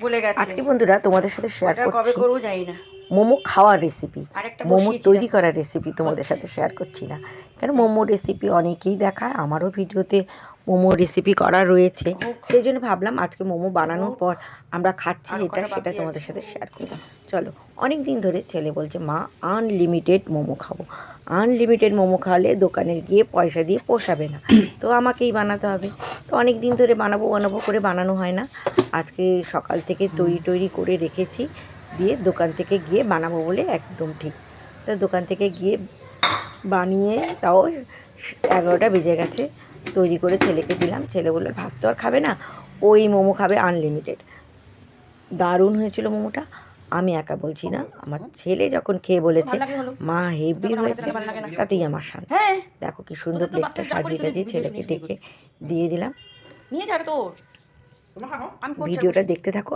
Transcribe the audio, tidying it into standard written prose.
ভুলে গেছে আজকে বন্ধুরা তোমাদের সাথে শেয়ার ওটা কবে করছি করবো জানি না। মোমো খাওয়ার রেসিপি, আরেকটা মোমো বসিয়েছি তৈরি দেখো। করার রেসিপি তোমাদের সাথে শেয়ার করছি না, কারণ মোমো রেসিপি অনেকেই দেখায়, আমারও ভিডিওতে মোমো রেসিপি করা রয়েছে, সেই জন্য ভাবলাম আজকে মোমো বানানোর পর আমরা খাচ্ছি আরো যেটা কটা সেটা বাকি তোমাদের আছে। সাথে শেয়ার করি। চলো, অনেক দিন ধরে ছেলে বলছে মা আনলিমিটেড মোমো খাবো, আনলিমিটেড মোমো খাওয়ালে দোকানে গিয়ে পয়সা দিয়ে পোষাবে না, তো আমাকেই বানাতে হবে। তো অনেক দিন ধরে বানাবো বানাবো করে বানানো হয় না, আজকে সকাল থেকে তৈরি করে রেখেছি, দিয়ে দোকান থেকে গিয়ে বানাবো বলে একদম ঠিক। তো দোকান থেকে গিয়ে বানিয়ে তাও 11টা বেজে গেছে, তৈরি করে ছেলেকে দিলাম, ছেলে বললো ভাত তো আর খাবে না, ওই মোমো খাবে আনলিমিটেড। দারুণ হয়েছিল মোমোটা, আমি একা বলছি না, আমার ছেলে যখন খেয়ে বলেছে মা হেভি হয়েছে, তাতেই আমার শান্তি। হ্যাঁ দেখো কি সুন্দর প্লেটটা সাজিয়ে টাজিয়ে ছেলেকে ডেকে দিয়ে দিলাম। নিয়ে যাবে তো আমি ভিডিওটা দেখতে থাকো।